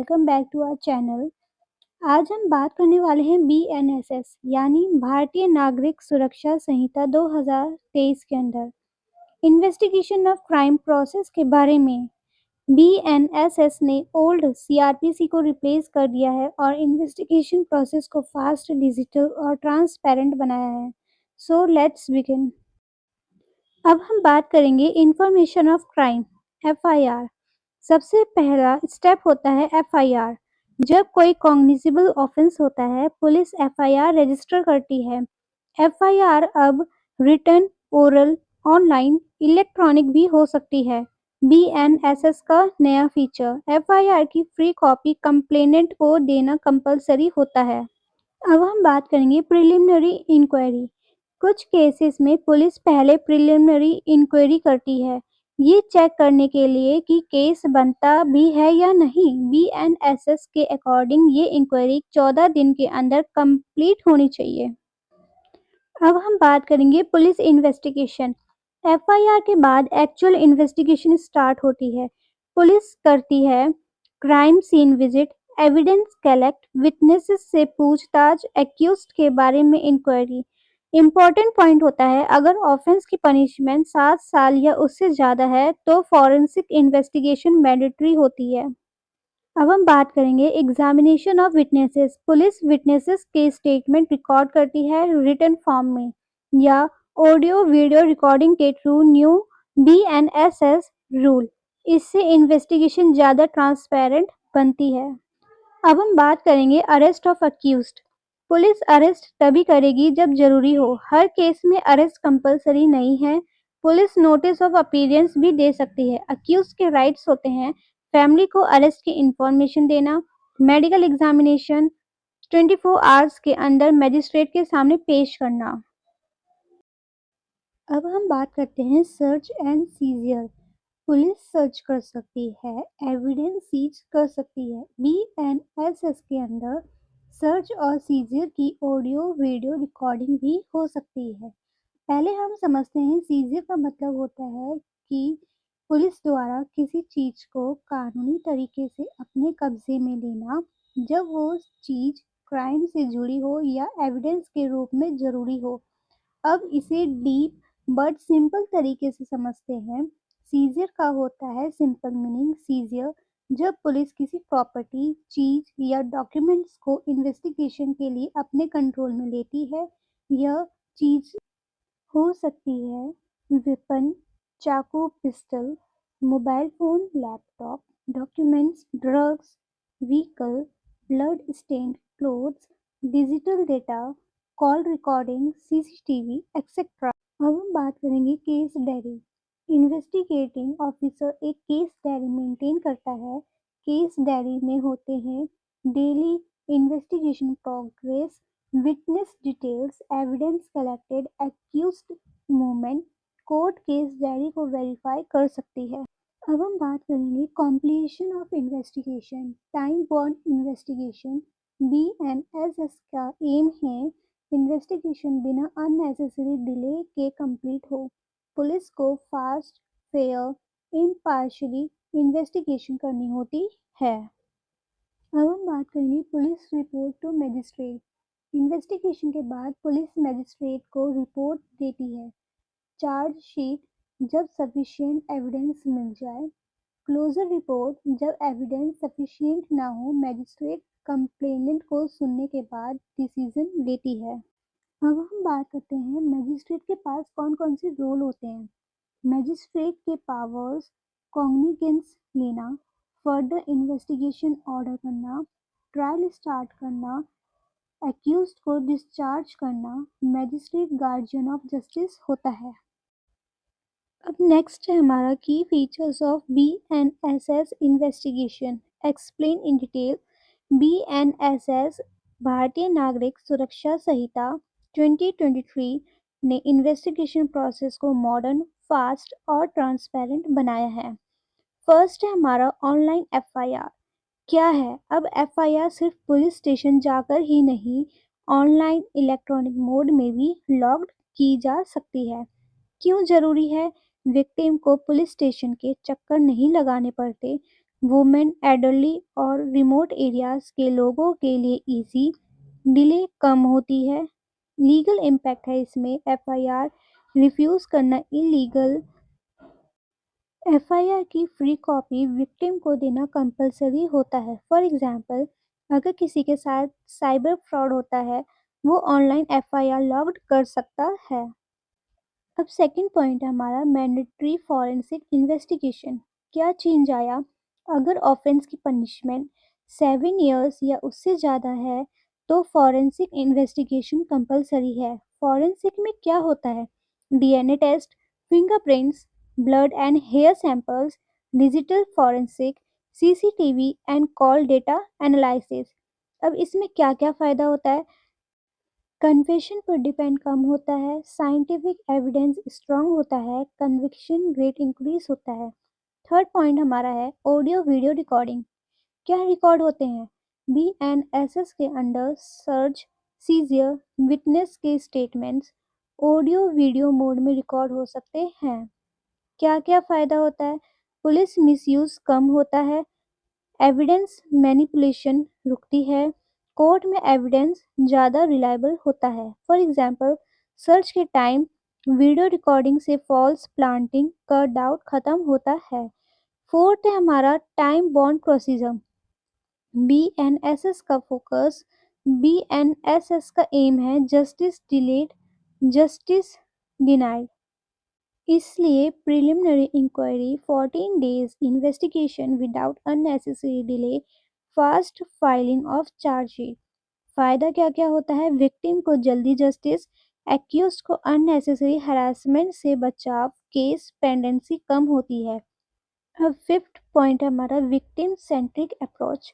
Welcome back to our channel. आज हम बात करने वाले हैं BNSS यानी भारतीय नागरिक सुरक्षा संहिता 2023 के अंदर इन्वेस्टिगेशन ऑफ क्राइम प्रोसेस के बारे में। BNSS ने ओल्ड CRPC को रिप्लेस कर दिया है और इन्वेस्टिगेशन प्रोसेस को फास्ट, डिजिटल और ट्रांसपेरेंट बनाया है। So let's begin. अब हम बात करेंगे इंफॉर्मेशन ऑफ क्राइम FIR। सबसे पहला स्टेप होता है FIR। जब कोई कॉग्निजेबल ऑफेंस होता है, पुलिस FIR रजिस्टर करती है। FIR अब रिटन, ओरल, ऑनलाइन, इलेक्ट्रॉनिक भी हो सकती है। BNSS का नया फीचर, FIR की फ्री कॉपी कंप्लेनेंट को देना कंपलसरी होता है। अब हम बात करेंगे प्रिलिमिनरी इंक्वायरी। कुछ केसेस में पुलिस पहले प्रिलिमिनरी इंक्वायरी करती है, ये चेक करने के लिए कि केस बनता भी है या नहीं। BNSS के अकॉर्डिंग ये इंक्वायरी 14 दिन के अंदर कंप्लीट होनी चाहिए। अब हम बात करेंगे पुलिस इन्वेस्टिगेशन। FIR के बाद एक्चुअल इन्वेस्टिगेशन स्टार्ट होती है। पुलिस करती है crime scene visit, evidence collect, witnesses से पूछताछ, एक्यूज्ड के बारे में इंक्वायरी। इम्पोर्टेंट पॉइंट होता है, अगर ऑफेंस की पनिशमेंट 7 साल या उससे ज़्यादा है तो फॉरेंसिक इन्वेस्टिगेशन मैंडेटरी होती है। अब हम बात करेंगे examination of witnesses. Police witnesses के स्टेटमेंट रिकॉर्ड करती है रिटन फॉर्म में या ऑडियो वीडियो रिकॉर्डिंग के थ्रू। न्यू BNSS रूल, इससे इन्वेस्टिगेशन ज़्यादा ट्रांसपेरेंट बनती है। अब हम बात करेंगे arrest of accused. Police arrest तभी करेगी जब जरूरी हो। हर केस में अरेस्ट कंपलसरी नहीं है। पुलिस नोटिस ऑफ अपीयरेंस भी दे सकती है। अक्यूज्ड के राइट्स होते हैं फैमिली को अरेस्ट की इंफॉर्मेशन देना, मेडिकल एग्जामिनेशन, 24 आवर्स के अंदर मजिस्ट्रेट के सामने पेश करना। अब हम बात करते हैं सर्च एंड सीजियर। पुलिस सर्च कर सकती है, एविडेंस सीज कर सकती है। BNSS के अंदर सर्च और सीजियर की ऑडियो वीडियो रिकॉर्डिंग भी हो सकती है। पहले हम समझते हैं सीजियर का मतलब होता है कि पुलिस द्वारा किसी चीज को कानूनी तरीके से अपने कब्जे में लेना, जब वो चीज क्राइम से जुड़ी हो या एविडेंस के रूप में जरूरी हो। अब इसे डीप बट सिंपल तरीके से समझते हैं। सीजियर का होता है सिंपल मीनिंग सीजियर, जब पुलिस किसी प्रॉपर्टी, चीज या डॉक्यूमेंट्स को इन्वेस्टिगेशन के लिए अपने कंट्रोल में लेती है। यह चीज हो सकती है वेपन, चाकू, pistol, mobile phone, laptop, documents, drugs, vehicle, blood stained clothes, digital data, call recording, CCTV etcetera. अब हम बात करेंगे केस डायरी। इन्वेस्टिगेटिंग ऑफिसर एक केस डायरी मेंटेन करता है। केस डायरी में होते हैं daily investigation progress, witness details, evidence collected, accused movement. Court case diary को वेरीफाई कर सकती है। अब हम बात करेंगे completion of investigation, time bound investigation. BNSS का एम है इन्वेस्टिगेशन बिना अननेसेसरी डिले के कंप्लीट हो। पुलिस को फास्ट, फेयर, इम्पार्शियली इन्वेस्टिगेशन करनी होती है। अब हम बात करेंगे police report to magistrate. Investigation के बाद पुलिस मजिस्ट्रेट को रिपोर्ट देती है। चार्जशीट, जब सफिशिएंट एविडेंस मिल जाए। क्लोजर रिपोर्ट, जब एविडेंस सफिशिएंट ना हो, मजिस्ट्रेट कंप्लेनेंट को सुनने के बाद डिसीजन लेती है। अब हम बात करते हैं मजिस्ट्रेट के पास कौन कौन से रोल होते हैं। मजिस्ट्रेट के पावर्स, कॉग्निजेंस लेना, फर्दर इन्वेस्टिगेशन ऑर्डर करना, ट्रायल स्टार्ट करना, एक्यूज्ड को डिस्चार्ज करना। मजिस्ट्रेट गार्जियन ऑफ जस्टिस होता है। अब नेक्स्ट है हमारा की features of BNSS investigation. Explain in detail. BNSS भारतीय नागरिक सुरक्षा संहिता 2023 ने इन्वेस्टिगेशन प्रोसेस को मॉडर्न, फास्ट और ट्रांसपेरेंट बनाया है। फर्स्ट है हमारा ऑनलाइन FIR। क्या है, अब FIR सिर्फ पुलिस स्टेशन जाकर ही नहीं, ऑनलाइन इलेक्ट्रॉनिक मोड में भी लॉग्ड की जा सकती है। क्यों जरूरी है? विक्टिम को पुलिस स्टेशन के चक्कर नहीं लगाने पड़ते। वुमेन, एल्डरली और रिमोट एरियाज के लोगों के लिए ईज़ी, डिले कम होती है। लीगल इम्पैक्ट है इसमें एफआईआर रिफ्यूज़ करना इलीगल। एफआईआर की फ्री कॉपी विक्टिम को देना कंपलसरी होता है। फॉर एग्जांपल, अगर किसी के साथ साइबर फ्रॉड होता है, वो ऑनलाइन एफआईआर लॉग्ड कर सकता है। अब सेकंड पॉइंट है हमारा मैंडेटरी फॉरेंसिक इन्वेस्टिगेशन। क्या चेंज आया? अगर ऑफेंस की पनिशमेंट 7 इयर्स या उससे ज़्यादा है तो फॉरेंसिक इन्वेस्टिगेशन कंपलसरी है। फॉरेंसिक में क्या होता है? DNA test, fingerprints, blood and hair samples, digital forensic, CCTV and call data analysis. अब इसमें क्या क्या फ़ायदा होता है? कन्फेशन पर डिपेंड कम होता है, साइंटिफिक एविडेंस स्ट्रॉन्ग होता है, कन्विक्शन रेट इंक्रीज होता है। थर्ड पॉइंट हमारा है ऑडियो वीडियो रिकॉर्डिंग। क्या रिकॉर्ड होते हैं? बीएनएसएस के अंडर सर्च, सीजियर, विटनेस के स्टेटमेंट्स ऑडियो वीडियो मोड में रिकॉर्ड हो सकते हैं। क्या क्या फ़ायदा होता है? पुलिस मिसयूज़ कम होता है, एविडेंस मैनिपुलेशन रुकती है, कोर्ट में एविडेंस ज़्यादा रिलायबल होता है। फॉर एग्जांपल, सर्च के टाइम वीडियो रिकॉर्डिंग से फॉल्स प्लांटिंग का डाउट खत्म होता है। फोर्थ है हमारा टाइम बॉन्ड प्रोसीजर। बीएनएसएस का फोकस, बीएनएसएस का एम है जस्टिस डिलेड, जस्टिस डिनाइड। इसलिए preliminary inquiry 14 days, investigation without unnecessary delay, fast filing of chargesheet. फ़ायदा क्या क्या होता है? विक्टिम को जल्दी जस्टिस, एक्यूज को अननेसेसरी हरासमेंट से बचाव, केस पेंडेंसी कम होती है। अब फिफ्थ पॉइंट है हमारा विक्टिम सेंट्रिक अप्रोच।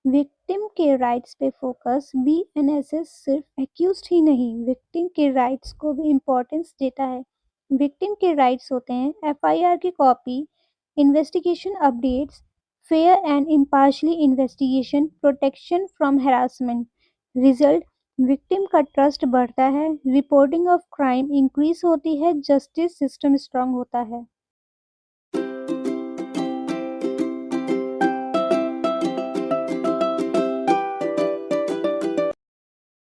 विक्टिम के राइट्स पे फोकस। बीएनएसएस सिर्फ एक्यूज्ड ही नहीं, विक्टिम के राइट्स को भी इम्पोर्टेंस देता है। विक्टिम के राइट्स होते हैं एफआईआर की copy, investigation updates, fair and impartially investigation, protection from harassment. Result, victim का ट्रस्ट बढ़ता है, रिपोर्टिंग ऑफ क्राइम इंक्रीज होती है, जस्टिस सिस्टम स्ट्रांग होता है।